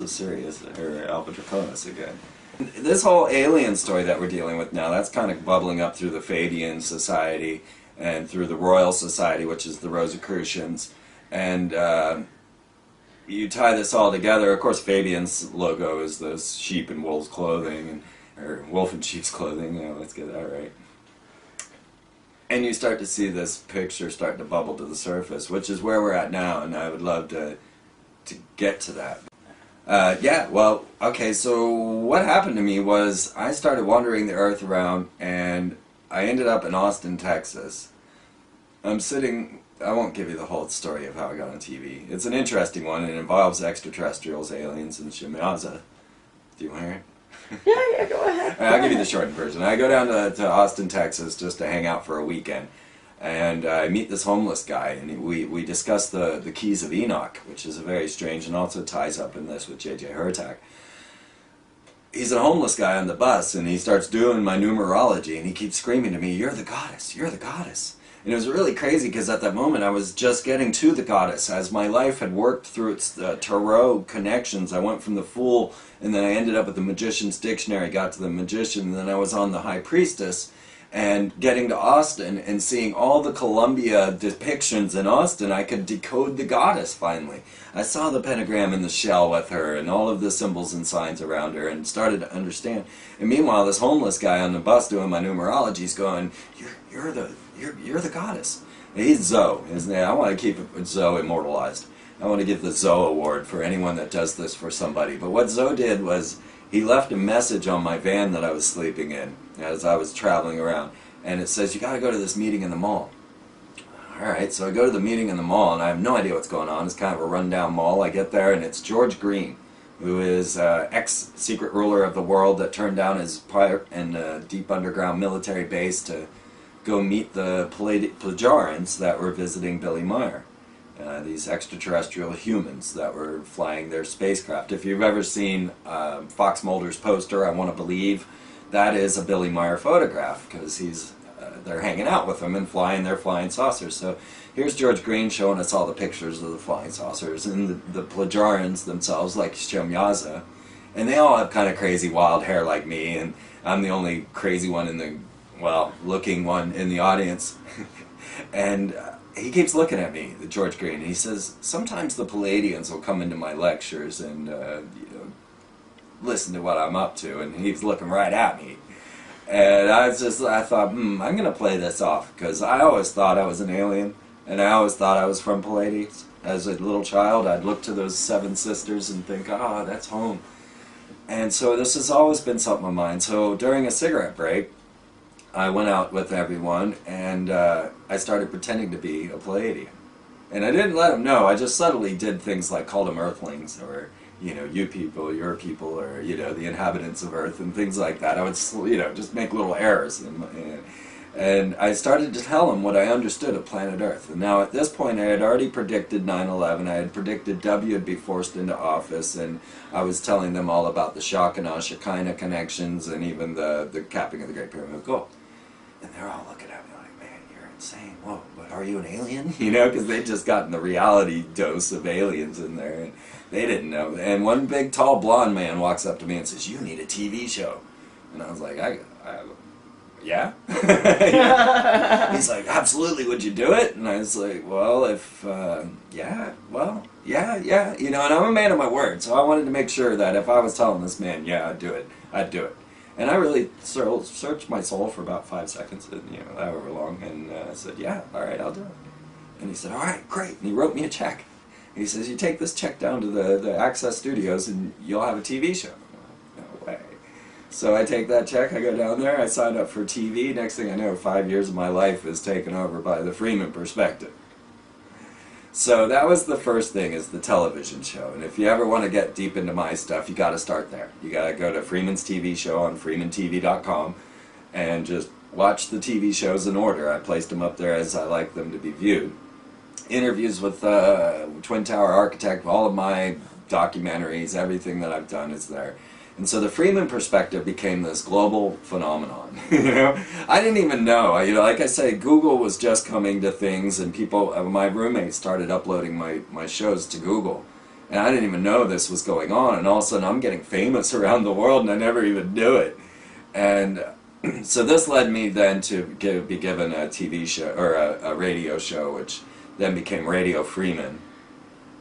Sirius or Alpha Draconis again. This whole alien story that we're dealing with now, that's kind of bubbling up through the Fabian Society and through the Royal Society, which is the Rosicrucians. And you tie this all together. Of course, Fabian's logo is this sheep in wolf's clothing, or wolf in sheep's clothing. You know, let's get that right. And you start to see this picture start to bubble to the surface, which is where we're at now, and I would love to get to that. Yeah, well, okay, so what happened to me was I started wandering the earth around, and I ended up in Austin, Texas. I'm sitting, I won't give you the whole story of how I got on TV. It's an interesting one, and it involves extraterrestrials, aliens, and Shimiaza. Do you want to hear it? Yeah, go ahead. I'll give you the shortened version. I go down to Austin, Texas, just to hang out for a weekend. And I meet this homeless guy, and we discuss the Keys of Enoch, which is a very strange, and also ties up in this with J.J. Hurtak. He's a homeless guy on the bus, and he starts doing my numerology, and he keeps screaming to me, "You're the goddess, you're the goddess." And it was really crazy, because at that moment I was just getting to the goddess. As my life had worked through its tarot connections, I went from the Fool, and then I ended up at the Magician's Dictionary, got to the Magician, and then I was on the High Priestess. And getting to Austin and seeing all the Columbia depictions in Austin, I could decode the goddess finally. I saw the pentagram in the shell with her and all of the symbols and signs around her and started to understand. And meanwhile, this homeless guy on the bus doing my numerology is going, you're the goddess. And he's Zoe, isn't he? I want to keep Zoe immortalized. I want to give the Zoe Award for anyone that does this for somebody. But what Zoe did was, he left a message on my van that I was sleeping in as I was traveling around, and it says, "You got to go to this meeting in the mall." Alright, so I go to the meeting in the mall, and I have no idea what's going on. It's kind of a rundown mall. I get there, and it's George Green, who is ex-secret ruler of the world that turned down his part in a deep underground military base to go meet the Plejarians that were visiting Billy Meyer. These extraterrestrial humans that were flying their spacecraft. If you've ever seen Fox Mulder's poster, I Want to Believe, that is a Billy Meyer photograph, because they're hanging out with him and flying their flying saucers. So here's George Green showing us all the pictures of the flying saucers, and the Plejarians themselves, like Shemyaza, and they all have kind of crazy wild hair like me, and I'm the only crazy one in the, well, looking one in the audience. And he keeps looking at me, the George Green, and he says, sometimes the Palladians will come into my lectures and listen to what I'm up to, and he's looking right at me. And I thought, I'm going to play this off, because I always thought I was an alien, and I always thought I was from Pallades. As a little child, I'd look to those 7 sisters and think, ah, that's home. And so this has always been something of mine. So during a cigarette break, I went out with everyone, and I started pretending to be a Palladian. And I didn't let them know. I just subtly did things like call them Earthlings, or, you people, your people, or, the inhabitants of Earth, and things like that. I would, just make little errors. And I started to tell them what I understood of planet Earth. And now at this point, I had already predicted 9/11. I had predicted W would be forced into office, and I was telling them all about the Shekinah connections, and even the capping of the Great Pyramid of Gold. And they're all looking at me like, man, you're insane. Whoa, but are you an alien? Because they'd just gotten the reality dose of aliens in there, and they didn't know. And one big, tall, blonde man walks up to me and says, "You need a TV show." And I was like, yeah? He's like, "Absolutely, would you do it?" And I was like, well, yeah. And I'm a man of my word, so I wanted to make sure that if I was telling this man, yeah, I'd do it. And I really searched my soul for about 5 seconds, and, however long, and I said, yeah, all right, I'll do it. And he said, all right, great. And he wrote me a check. And he says, you take this check down to the Access Studios, and you'll have a TV show. No way. So I take that check, I go down there, I sign up for TV. Next thing I know, 5 years of my life is taken over by the Freeman perspective. So that was the first thing, is the television show. And if you ever want to get deep into my stuff, you got to start there. You got to go to Freeman's TV show on freemantv.com and just watch the TV shows in order. I placed them up there as I like them to be viewed. Interviews with Twin Tower architect, all of my documentaries, everything that I've done is there. And so the Freeman perspective became this global phenomenon. I didn't even know. Like I say, Google was just coming to things, and people, my roommates started uploading my shows to Google. And I didn't even know this was going on, and all of a sudden I'm getting famous around the world, and I never even knew it. And so this led me then to be given a TV show, or a radio show, which then became Report-Freeman.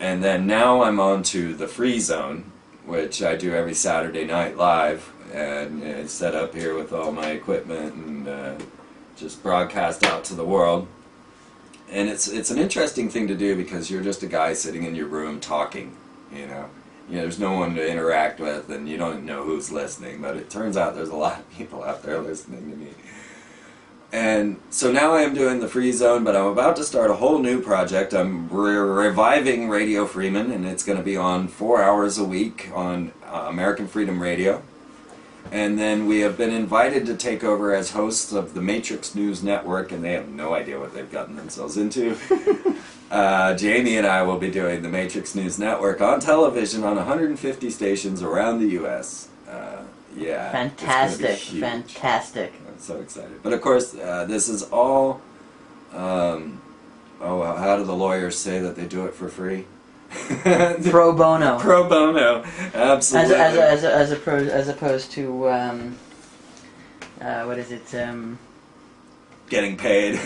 And then now I'm on to the Free Zone, which I do every Saturday night live, and it's set up here with all my equipment and just broadcast out to the world. And it's an interesting thing to do because you're just a guy sitting in your room talking, you know. There's no one to interact with, and you don't know who's listening, but it turns out there's a lot of people out there listening to me. And so now I am doing the Free Zone, but I'm about to start a whole new project. I'm reviving Report-Freeman, and it's going to be on 4 hours a week on American Freedom Radio. And then we have been invited to take over as hosts of the Matrix News Network, and they have no idea what they've gotten themselves into. Jamie and I will be doing the Matrix News Network on television on 150 stations around the U.S. Yeah, Fantastic, fantastic. I'm so excited. But of course, this is all, how do the lawyers say that they do it for free? Pro bono. Pro bono, absolutely. As opposed to what is it? Getting paid.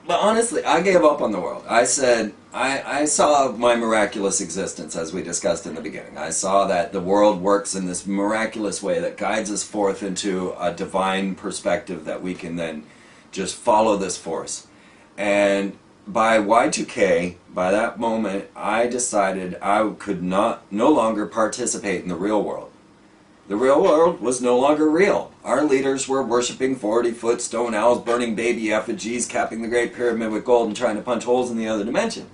But honestly, I gave up on the world. I said, I saw my miraculous existence, as we discussed in the beginning. I saw that the world works in this miraculous way that guides us forth into a divine perspective that we can then just follow this force. And by Y2K, by that moment, I decided I could no longer participate in the real world. The real world was no longer real. Our leaders were worshiping 40-foot stone owls, burning baby effigies, capping the Great Pyramid with gold, and trying to punch holes in the other dimension.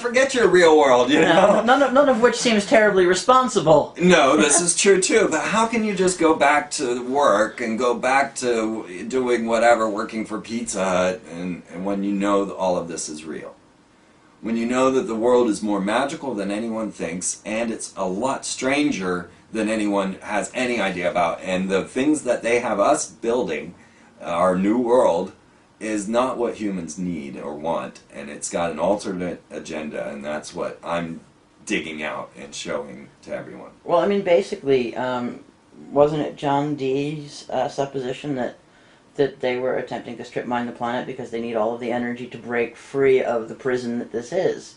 Forget your real world, you know? None of which seems terribly responsible. No, this is true too, but how can you just go back to work and go back to doing whatever, working for Pizza Hut, and when you know that all of this is real? When you know that the world is more magical than anyone thinks, and it's a lot stranger than anyone has any idea about, and the things that they have us building, our new world, is not what humans need or want, and it's got an alternate agenda, and that's what I'm digging out and showing to everyone. Well, I mean, basically, wasn't it John Dee's supposition that they were attempting to strip mine the planet because they need all of the energy to break free of the prison that this is?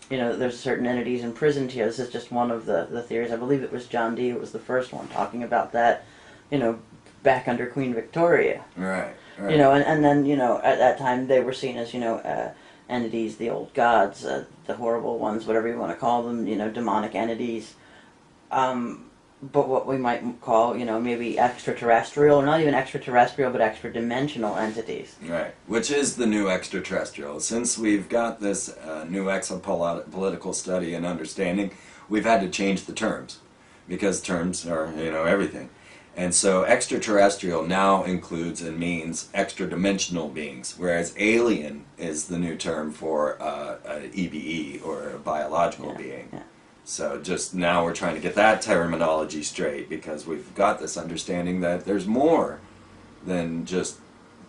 You know, there's certain entities imprisoned here. This is just one of the theories. I believe it was John Dee who was the first one talking about that, you know, back under Queen Victoria. Right. You know, and then, you know, at that time they were seen as, you know, entities, the old gods, the horrible ones, whatever you want to call them, you know, demonic entities. But what we might call, you know, maybe extraterrestrial, or not even extraterrestrial, but extra-dimensional entities. Right, which is the new extraterrestrial. Since we've got this new exopolitical study and understanding, we've had to change the terms, because terms are, you know, everything. And so extraterrestrial now includes and means extra-dimensional beings, whereas alien is the new term for an EBE, or a biological being. Yeah. So just now we're trying to get that terminology straight, because we've got this understanding that there's more than just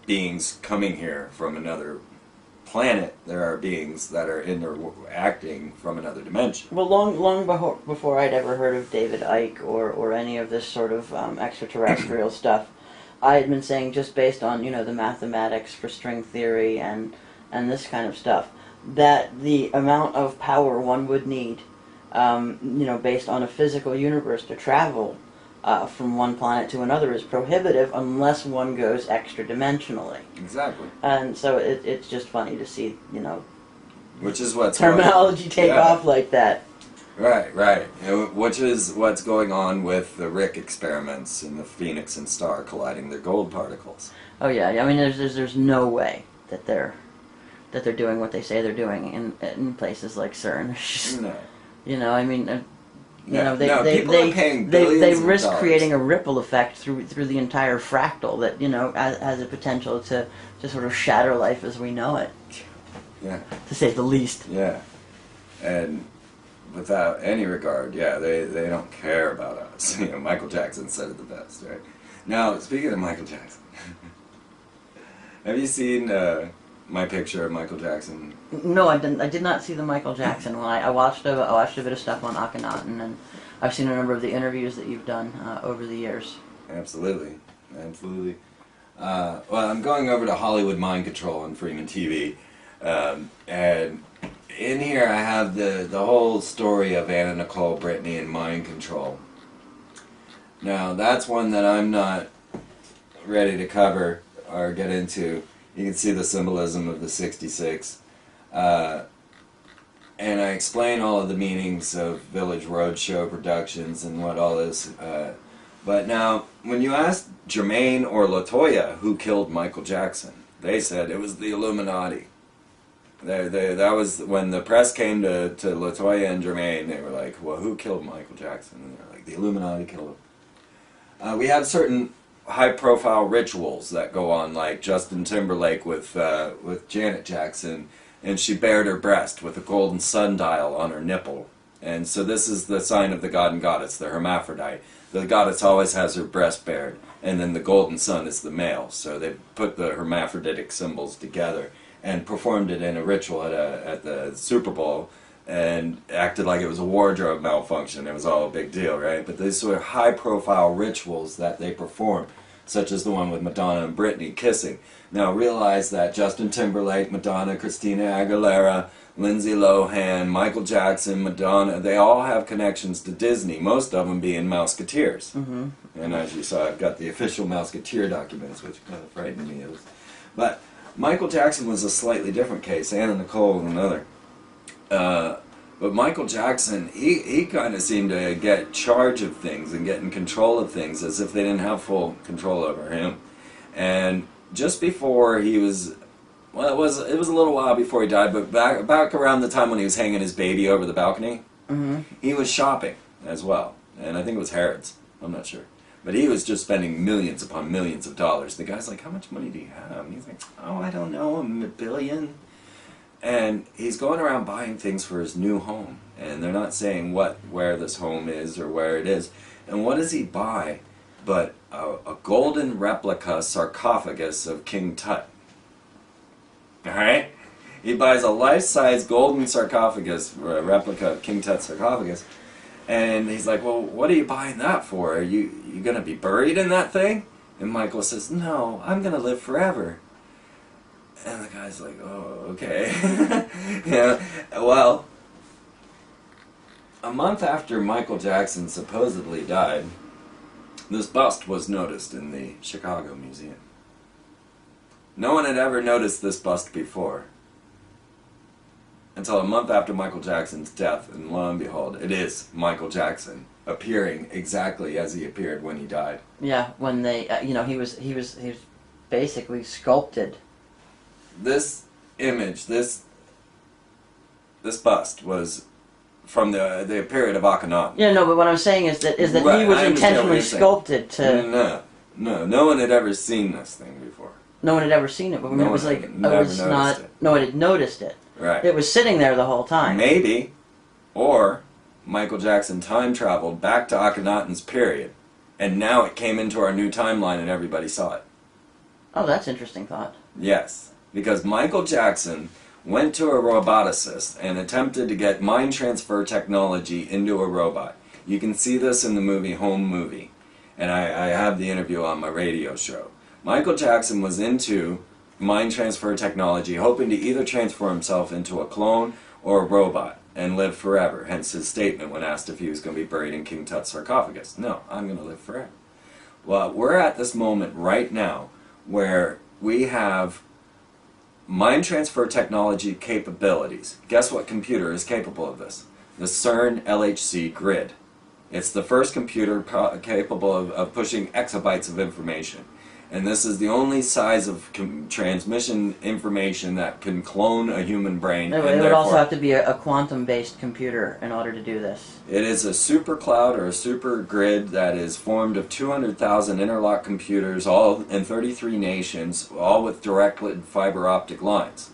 beings coming here from another planet. There are beings that are interacting from another dimension. Well, long before I'd ever heard of David Icke or any of this sort of extraterrestrial stuff, I had been saying, just based on, you know, the mathematics for string theory and this kind of stuff, that the amount of power one would need, you know, based on a physical universe to travel from one planet to another is prohibitive unless one goes extra-dimensionally. Exactly. And so it's just funny to see, you know, which is what's terminology take off like that. Right, right. Which is what's going on with the Rick experiments and the Phoenix and Star colliding their gold particles. Oh yeah, I mean, there's no way that they're doing what they say they're doing in places like CERN. No. You know, I mean, you know, people are paying billions they of risk dollars. creating a ripple effect through the entire fractal that, you know, has a potential to sort of shatter life as we know it. Yeah. To say the least. Yeah. And without any regard, yeah, they don't care about us. You know, Michael Jackson said it the best, right? Now, speaking of Michael Jackson, have you seen my picture of Michael Jackson. No, I didn't. I did not see the Michael Jackson one. I watched a bit of stuff on Akhenaten, and I've seen a number of the interviews that you've done over the years. Absolutely, absolutely. Well, I'm going over to Hollywood Mind Control on Freeman TV, and in here I have the whole story of Anna Nicole Brittany and mind control. Now that's one that I'm not ready to cover or get into. You can see the symbolism of the 66. And I explain all of the meanings of Village Roadshow Productions and what all this. But now, when you ask Jermaine or LaToya who killed Michael Jackson, they said it was the Illuminati. That was when the press came to LaToya and Jermaine. They were like, "Well, who killed Michael Jackson?" And they're like, "The Illuminati killed him." We have certain high-profile rituals that go on, like Justin Timberlake with Janet Jackson, and she bared her breast with a golden sundial on her nipple. And so this is the sign of the god and goddess, the hermaphrodite. The goddess always has her breast bared, and then the golden sun is the male. So they put the hermaphroditic symbols together and performed it in a ritual at the Super Bowl, and acted like it was a wardrobe malfunction. It was all a big deal, right? But these sort of high-profile rituals that they perform, such as the one with Madonna and Britney kissing. Now realize that Justin Timberlake, Madonna, Christina Aguilera, Lindsay Lohan, Michael Jackson, Madonna, they all have connections to Disney, most of them being Mouseketeers. Mm-hmm. And as you saw, I've got the official Mouseketeer documents, which kind of frightened me. But Michael Jackson was a slightly different case, Anna Nicole another. But Michael Jackson, he kind of seemed to get charge of things and get in control of things as if they didn't have full control over him. And just before he was, well, it was a little while before he died, but back around the time when he was hanging his baby over the balcony, Mm-hmm. he was shopping as well. And I think it was Harrods, I'm not sure. But he was just spending millions upon millions of dollars. The guy's like, "How much money do you have?" And he's like, "Oh, I don't know, $1 billion. And he's going around buying things for his new home, and they're not saying where this home is or where it is. And what does he buy but a golden replica sarcophagus of King Tut? All right, he buys a life-size golden sarcophagus, a replica of King Tut's sarcophagus, and he's like, "Well, what are you buying that for? Are you gonna be buried in that thing?" And Michael says, "No, I'm gonna live forever." And the guy's like, "Oh, okay." Yeah. Well, a month after Michael Jackson supposedly died, this bust was noticed in the Chicago Museum. No one had ever noticed this bust before, until a month after Michael Jackson's death, and lo and behold, it is Michael Jackson appearing exactly as he appeared when he died. Yeah, when they, he was basically sculpted. This image, this bust was from the period of Akhenaten. Yeah, no, but what I'm saying is that Right, he was I understand what intentionally you're saying. sculpted to. No one had ever seen this thing before. No one had ever seen it, but No it was one like had it never was noticed not. it. No one had noticed it. Right. It was sitting there the whole time. Maybe, or Michael Jackson time traveled back to Akhenaten's period, and now it came into our new timeline and everybody saw it. Oh, that's an interesting thought. Yes, because Michael Jackson went to a roboticist and attempted to get mind transfer technology into a robot. You can see this in the movie Home Movie, and I have the interview on my radio show. Michael Jackson was into mind transfer technology, hoping to either transfer himself into a clone or a robot and live forever, hence his statement when asked if he was going to be buried in King Tut's sarcophagus. "No, I'm going to live forever." Well, we're at this moment right now where we have mind transfer technology capabilities. Guess what computer is capable of this? The CERN LHC grid. It's the first computer capable of pushing exabytes of information. And this is the only size of transmission information that can clone a human brain. It would also have to be a quantum-based computer in order to do this. It is a super cloud or a super grid that is formed of 200,000 interlocked computers, all in 33 nations, all with direct fiber optic lines.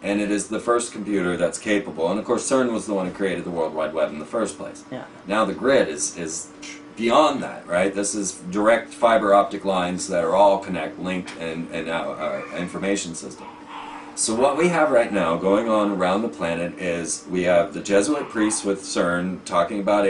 And it is the first computer that's capable. And of course, CERN was the one who created the World Wide Web in the first place. Yeah. Now the grid is beyond that, right? This is direct fiber optic lines that are all linked in our information system. So what we have right now going on around the planet is we have the Jesuit priests with CERN talking about